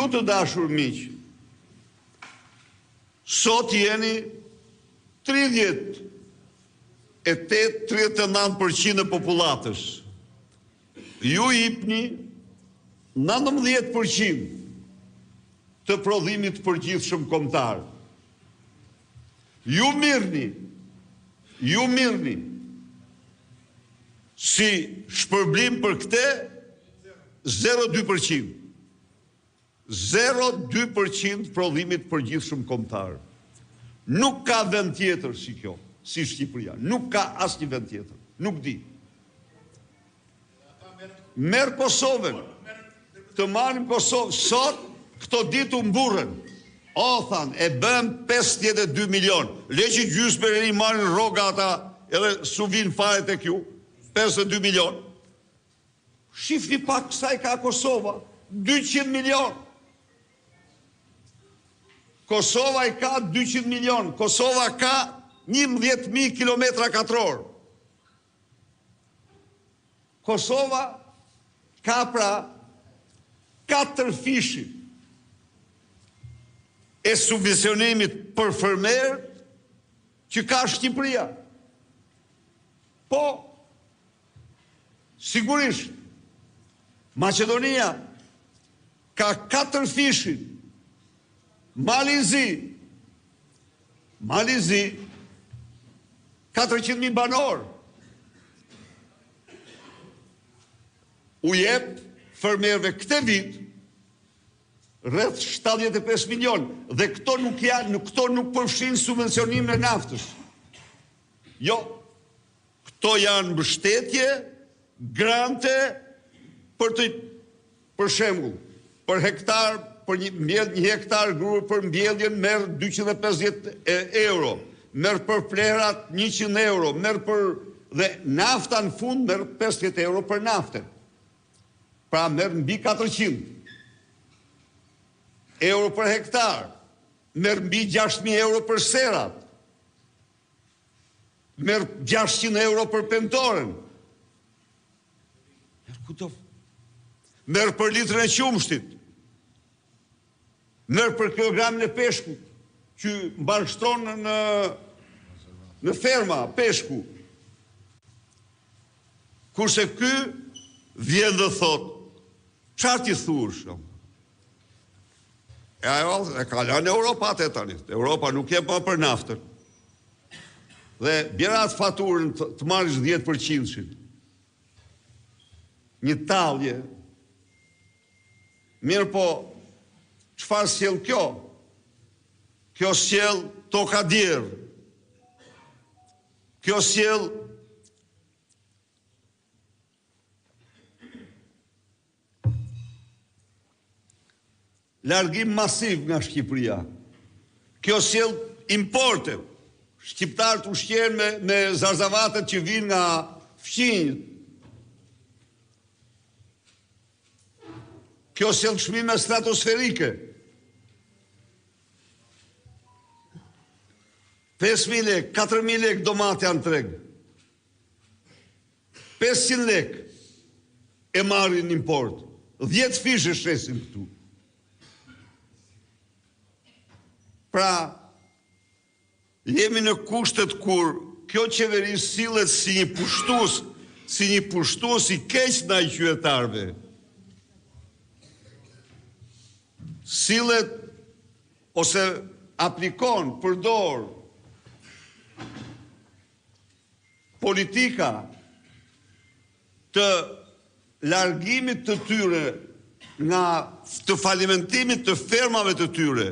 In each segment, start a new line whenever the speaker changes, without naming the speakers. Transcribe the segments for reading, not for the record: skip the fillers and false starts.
Ju të dashur miq, sot jeni 38-39% e popullatës. Ju jepni 19% të prodhimit përgjithshëm kombëtar. Ju mirni si shpërblim për këtë 0,2%. 0,2% prodhimit përgjithshëm kombëtar. Nuk ka vend tjetër si kjo, si Shqipëria. Nuk ka asnjë vend tjetër. Nuk di. Merë Kosovën. Të marrim Kosovë. Sot, këto ditë u mburën. O, thanë, e bëm 52 milion. Le që gjysmë për e marrin rroga ata, edhe su vinë fare të kjo. 52 milion. Shifni pak sa i ka Kosova. 200 milion. Kosova i ka 200 milion. Kosova ka 11.000 kilometra katror. Kosova ka pra 4 fishi e subvencionimit për fermer që ka Shqipëria. Po, sigurisht, Macedonia ka 4 fishin. Malizi 400.000 banor. U jep fermerëve këtë vit rreth 75 milion dhe këto nuk përfshin subvencionimin e naftës. Jo, këto janë mbështetje, grante për shembull, për hektar, për një hektar grua për mbjelljen merr 250 euro, merr për plerat 100 euro, merr për dhe nafta në fund merr 50 euro për naftën. Pra merr mbi 400 euro për hektar, merr mbi 6.000 euro për serat, merr 600 euro për pentoren, merr për litrën e qumshtit, merr për kilogramin e peshkut, që mbarështron në ferma, peshku. Kurse ky vjen dhe thot, çfarë ti thuash? E ka lënë Europa atë tani. Europa nuk jep më për naftën. Dhe bjerat faturën të marrësh 10%. Një tallje. Mirë po, çfarë sjell kjo? Kjo sjell toka djerë. Kjo sjell largim masiv nga Shqipëria. Kjo sjell importe. Shqiptarët ushqehen me zarzavatet që vinë nga fqinjët. Kjo sjell çmime stratosferike. 5.000 lek, 4.000 lek domate janë treg. 500 lek e marrin import. 10 fishe shesin këtu. Pra, jemi në kushtet kur kjo qeveri sillet si një pushtues i keq ndaj qytetarëve. Sillet ose aplikon, përdor politika të largimit të tyre të falimentimit të fermave të tyre,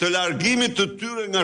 të largimit të tyre nga